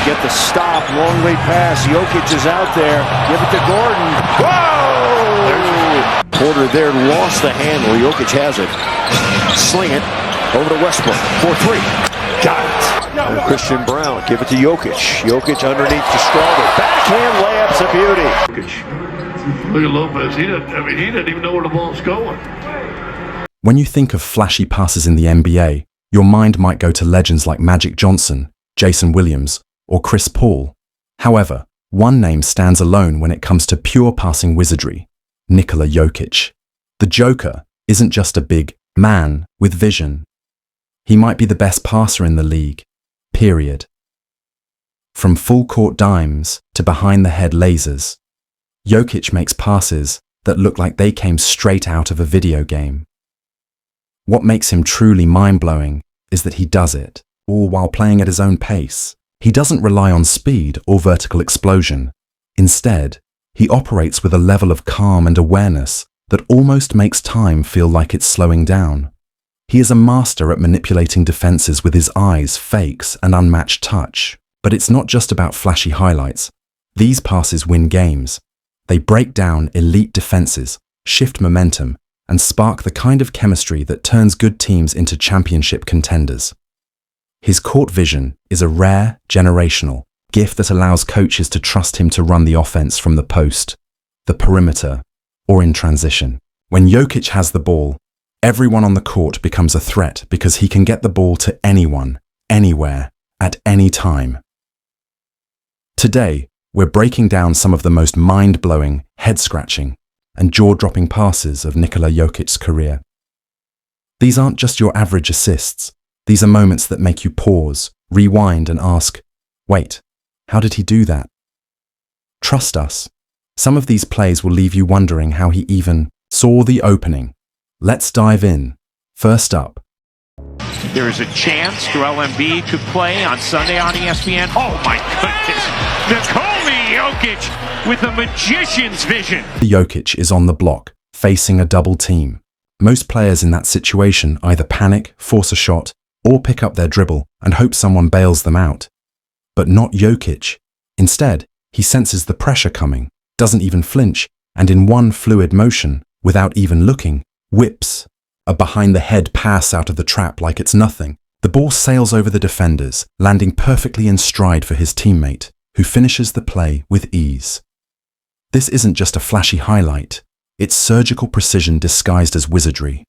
get the stop. Long way pass. Jokic is out there. Give it to Gordon. Whoa! Porter there lost the handle. Jokic has it. Sling it over to Westbrook. 4-3. Got it. And Christian Brown. Give it to Jokic. Jokic underneath to Strawder. Backhand layup's a beauty. Look at Lopez. He didn't even know where the ball's going. When you think of flashy passes in the NBA, your mind might go to legends like Magic Johnson, Jason Williams, or Chris Paul. However, one name stands alone when it comes to pure passing wizardry: Nikola Jokic. The Joker isn't just a big man with vision. He might be the best passer in the league, period. From full-court dimes to behind-the-head lasers, Jokic makes passes that look like they came straight out of a video game. What makes him truly mind-blowing is that he does it, all while playing at his own pace. He doesn't rely on speed or vertical explosion. Instead, he operates with a level of calm and awareness that almost makes time feel like it's slowing down. He is a master at manipulating defenses with his eyes, fakes, and unmatched touch. But it's not just about flashy highlights. These passes win games. They break down elite defenses, shift momentum, and spark the kind of chemistry that turns good teams into championship contenders. His court vision is a rare, generational gift that allows coaches to trust him to run the offense from the post, the perimeter, or in transition. When Jokic has the ball, everyone on the court becomes a threat because he can get the ball to anyone, anywhere, at any time. Today, we're breaking down some of the most mind-blowing, head-scratching, and jaw-dropping passes of Nikola Jokic's career. These aren't just your average assists. These are moments that make you pause, rewind, and ask, wait, how did he do that? Trust us. Some of these plays will leave you wondering how he even saw the opening. Let's dive in. First up. There is a chance Joel Embiid could play on Sunday on ESPN. Oh my goodness. Nikola Jokic with the magician's vision. Jokic is on the block, facing a double team. Most players in that situation either panic, force a shot, or pick up their dribble and hope someone bails them out. But not Jokic. Instead, he senses the pressure coming, doesn't even flinch, and in one fluid motion, without even looking, whips a behind-the-head pass out of the trap like it's nothing. The ball sails over the defenders, landing perfectly in stride for his teammate, who finishes the play with ease. This isn't just a flashy highlight, it's surgical precision disguised as wizardry.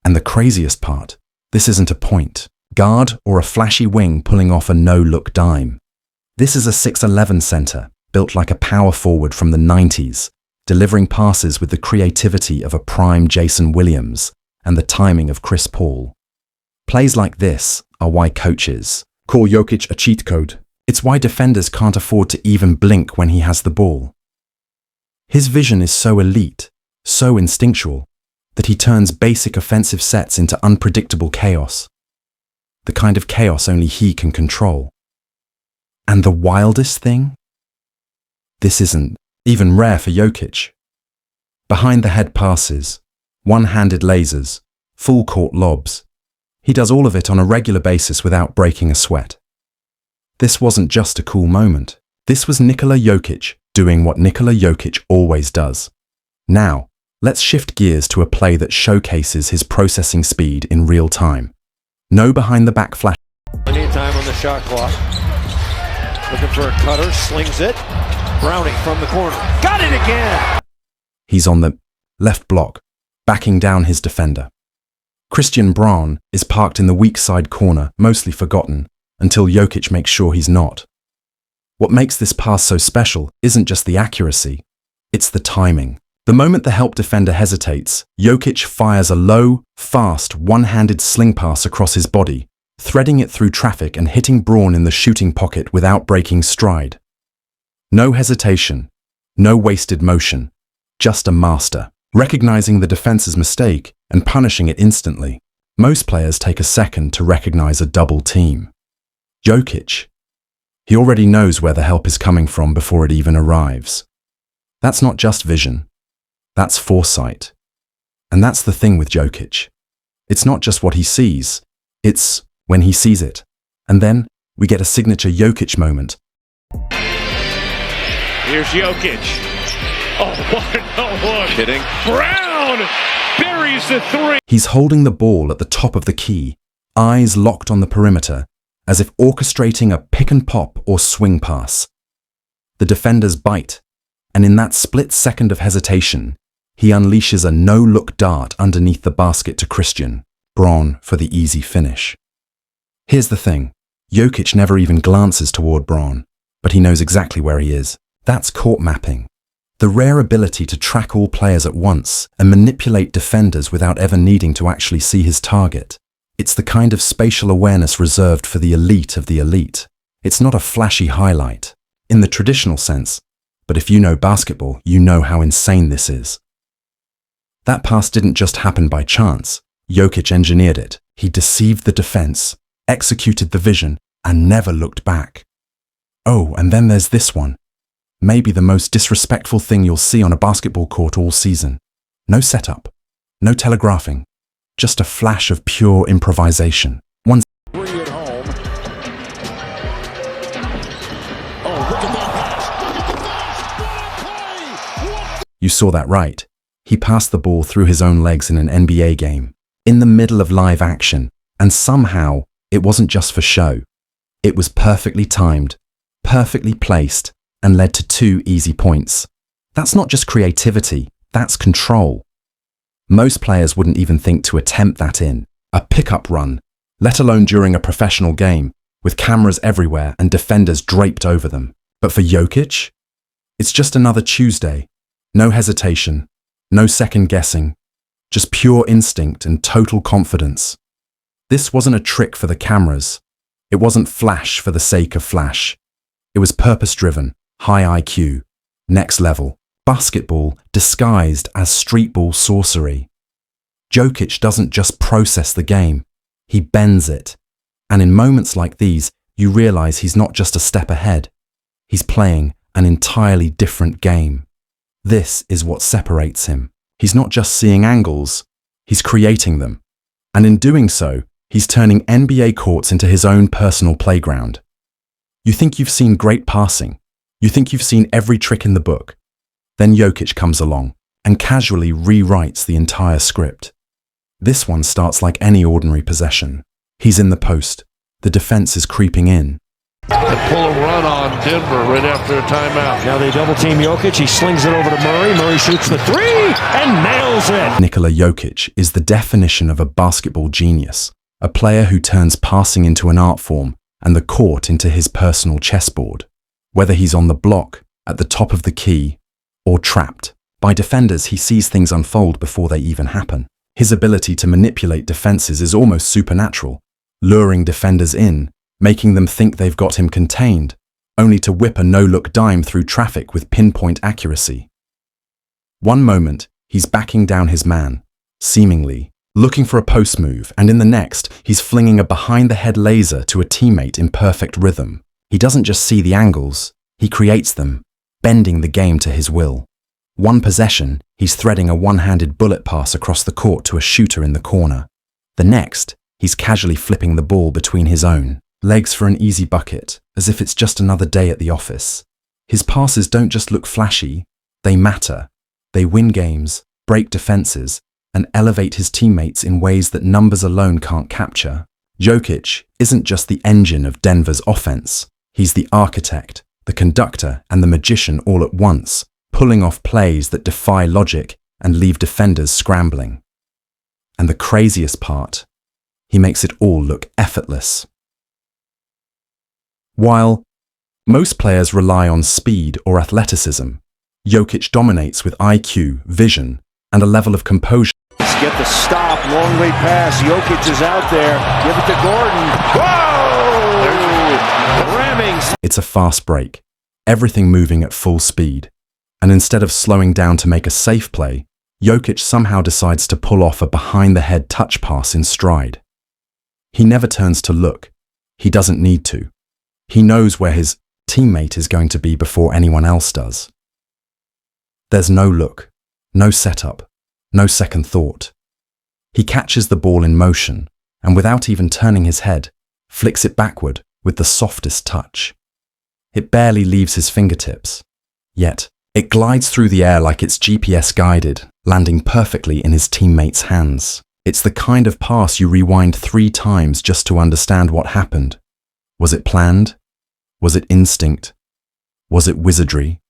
And the craziest part, this isn't a point guard or a flashy wing pulling off a no-look dime. This is a 6'11" center, built like a power forward from the 90s, delivering passes with the creativity of a prime Jason Williams and the timing of Chris Paul. Plays like this are why coaches call Jokic a cheat code. It's why defenders can't afford to even blink when he has the ball. His vision is so elite, so instinctual, that he turns basic offensive sets into unpredictable chaos. The kind of chaos only he can control. And the wildest thing? This isn't even rare for Jokic. Behind-the-head passes, one-handed lasers, full-court lobs. He does all of it on a regular basis without breaking a sweat. This wasn't just a cool moment. This was Nikola Jokic doing what Nikola Jokic always does. Now, let's shift gears to a play that showcases his processing speed in real time. No behind-the-back flash. Plenty of time on the shot clock. Looking for a cutter, slings it. Browning from the corner. Got it again! He's on the left block, backing down his defender. Christian Brown is parked in the weak side corner, mostly forgotten, until Jokic makes sure he's not. What makes this pass so special isn't just the accuracy, it's the timing. The moment the help defender hesitates, Jokic fires a low, fast, one-handed sling pass across his body, threading it through traffic and hitting Braun in the shooting pocket without breaking stride. No hesitation, no wasted motion, just a master, recognizing the defense's mistake and punishing it instantly. Most players take a second to recognize a double team. Jokic, he already knows where the help is coming from before it even arrives. That's not just vision, that's foresight. And that's the thing with Jokic. It's not just what he sees, it's when he sees it. And then, We get a signature Jokic moment. Here's Jokic. Oh, what a no-look. Hitting. Brown buries the three. He's holding the ball at the top of the key, eyes locked on the perimeter, as if orchestrating a pick and pop or swing pass. The defenders bite, and in that split second of hesitation, he unleashes a no-look dart underneath the basket to Christian, Braun for the easy finish. Here's the thing, Jokic never even glances toward Braun, but he knows exactly where he is. That's court mapping. The rare ability to track all players at once and manipulate defenders without ever needing to actually see his target. It's the kind of spatial awareness reserved for the elite of the elite. It's not a flashy highlight, in the traditional sense, but if you know basketball, you know how insane this is. That pass didn't just happen by chance. Jokic engineered it. He deceived the defense, executed the vision, and never looked back. Oh, and then there's this one. Maybe the most disrespectful thing you'll see on a basketball court all season. No setup, no telegraphing, just a flash of pure improvisation. One Three at home. Oh, look at that pass. You saw that right. He passed the ball through his own legs in an NBA game, in the middle of live action, and somehow it wasn't just for show. It was perfectly timed, perfectly placed, and led to 2 easy points. That's not just creativity, that's control. Most players wouldn't even think to attempt that in a pickup run, let alone during a professional game, with cameras everywhere and defenders draped over them. But for Jokic, it's just another Tuesday. No hesitation, no second guessing, just pure instinct and total confidence. This wasn't a trick for the cameras. It wasn't flash for the sake of flash. It was purpose-driven, high IQ, next level, basketball disguised as streetball sorcery. Jokic doesn't just process the game, he bends it. And in moments like these, you realize he's not just a step ahead. He's playing an entirely different game. This is what separates him. He's not just seeing angles, he's creating them. And in doing so, he's turning NBA courts into his own personal playground. You think you've seen great passing. You think you've seen every trick in the book. Then Jokic comes along and casually rewrites the entire script. This one starts like any ordinary possession. He's in the post. The defense is creeping in. They pull a run on Denver right after a timeout. Now they double team Jokic. He slings it over to Murray. Murray shoots the three and nails it. Nikola Jokic is the definition of a basketball genius, a player who turns passing into an art form and the court into his personal chessboard. Whether he's on the block, at the top of the key, or trapped by defenders, he sees things unfold before they even happen. His ability to manipulate defenses is almost supernatural, luring defenders in, making them think they've got him contained, only to whip a no-look dime through traffic with pinpoint accuracy. One moment, he's backing down his man, seemingly, looking for a post move, and in the next, he's flinging a behind-the-head laser to a teammate in perfect rhythm. He doesn't just see the angles, he creates them, bending the game to his will. One possession, he's threading a one-handed bullet pass across the court to a shooter in the corner. The next, he's casually flipping the ball between his own legs for an easy bucket, as if it's just another day at the office. His passes don't just look flashy, they matter. They win games, break defenses, and elevate his teammates in ways that numbers alone can't capture. Jokic isn't just the engine of Denver's offense. He's the architect, the conductor, and the magician all at once, pulling off plays that defy logic and leave defenders scrambling. And the craziest part, he makes it all look effortless. While most players rely on speed or athleticism, Jokic dominates with IQ, vision, and a level of composure. Let's get the stop. Long lead pass. Jokic is out there. Give it to Gordon. Whoa! Ramming. It's a fast break, everything moving at full speed. And instead of slowing down to make a safe play, Jokic somehow decides to pull off a behind-the-head touch pass in stride. He never turns to look. He doesn't need to. He knows where his teammate is going to be before anyone else does. There's no look, no setup, no second thought. He catches the ball in motion and without even turning his head, flicks it backward with the softest touch. It barely leaves his fingertips. Yet, it glides through the air like it's GPS guided, landing perfectly in his teammates' hands. It's the kind of pass you rewind 3 times just to understand what happened. Was it planned? Was it instinct? Was it wizardry?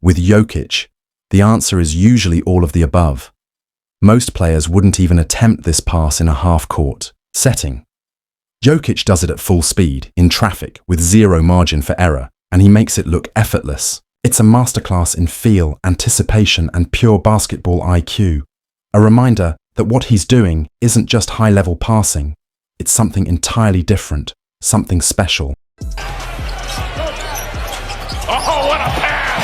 With Jokic, the answer is usually all of the above. Most players wouldn't even attempt this pass in a half-court setting. Jokic does it at full speed, in traffic, with zero margin for error, and he makes it look effortless. It's a masterclass in feel, anticipation, and pure basketball IQ. A reminder that what he's doing isn't just high-level passing. It's something entirely different, something special. Oh, what a pass!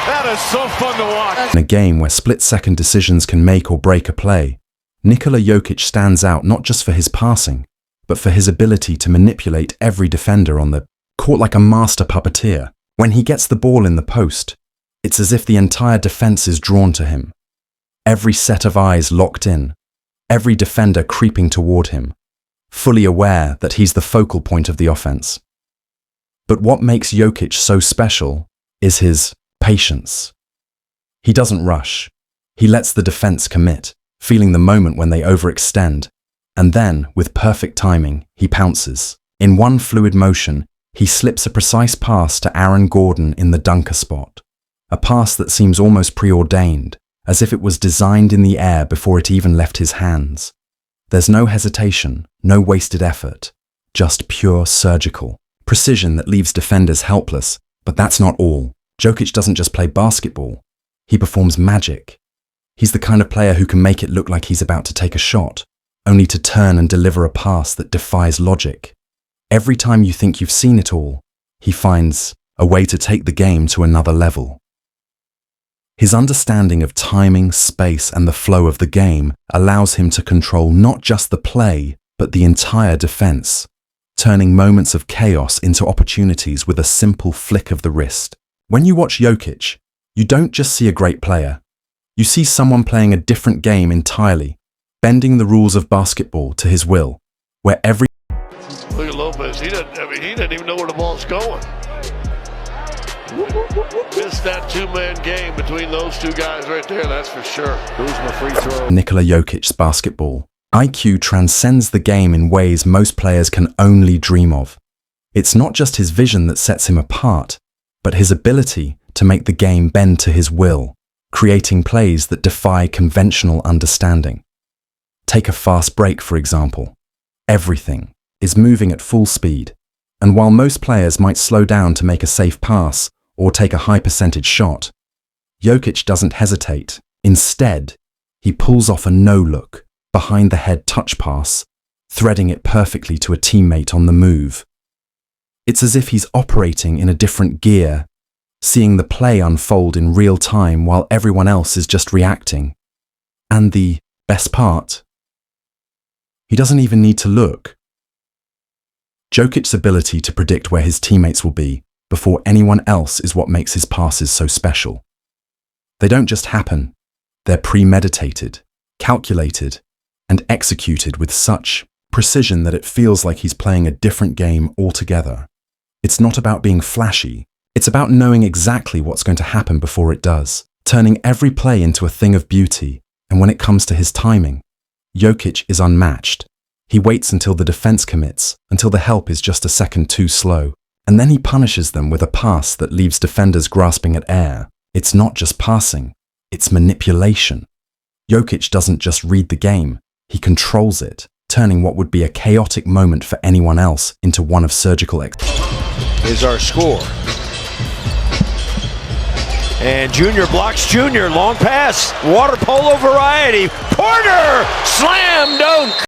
That is so fun to watch. In a game where split-second decisions can make or break a play, Nikola Jokić stands out not just for his passing, but for his ability to manipulate every defender on the court like a master puppeteer. When he gets the ball in the post, it's as if the entire defense is drawn to him. Every set of eyes locked in, every defender creeping toward him, fully aware that he's the focal point of the offense. But what makes Jokic so special is his patience. He doesn't rush. He lets the defense commit, feeling the moment when they overextend, and then, with perfect timing, he pounces. In one fluid motion, he slips a precise pass to Aaron Gordon in the dunker spot. A pass that seems almost preordained, as if it was designed in the air before it even left his hands. There's no hesitation, no wasted effort, just pure surgical precision that leaves defenders helpless. But that's not all. Jokic doesn't just play basketball. He performs magic. He's the kind of player who can make it look like he's about to take a shot, only to turn and deliver a pass that defies logic. Every time you think you've seen it all, he finds a way to take the game to another level. His understanding of timing, space, and the flow of the game allows him to control not just the play, but the entire defense, turning moments of chaos into opportunities with a simple flick of the wrist. When you watch Jokic, you don't just see a great player. You see someone playing a different game entirely, bending the rules of basketball to his will, where every Look at Lopez. He doesn't even know where the ball's going. Missed that 2-man game between those 2 guys right there, that's for sure. Kuzma free throw. Nikola Jokic's basketball IQ transcends the game in ways most players can only dream of. It's not just his vision that sets him apart, but his ability to make the game bend to his will, creating plays that defy conventional understanding. Take a fast break, for example. Everything is moving at full speed, and while most players might slow down to make a safe pass or take a high-percentage shot, Jokic doesn't hesitate. Instead, he pulls off a no-look, behind-the-head touch pass, threading it perfectly to a teammate on the move. It's as if he's operating in a different gear, seeing the play unfold in real time while everyone else is just reacting. And the best part? He doesn't even need to look. Jokic's ability to predict where his teammates will be before anyone else is what makes his passes so special. They don't just happen, they're premeditated, calculated, and executed with such precision that it feels like he's playing a different game altogether. It's not about being flashy, it's about knowing exactly what's going to happen before it does, turning every play into a thing of beauty, and when it comes to his timing, Jokic is unmatched. He waits until the defense commits, until the help is just a second too slow, and then he punishes them with a pass that leaves defenders grasping at air. It's not just passing, it's manipulation. Jokic doesn't just read the game, he controls it, turning what would be a chaotic moment for anyone else into one of surgical Is our score. And Junior blocks Junior, long pass, water polo variety. Porter, slam dunk.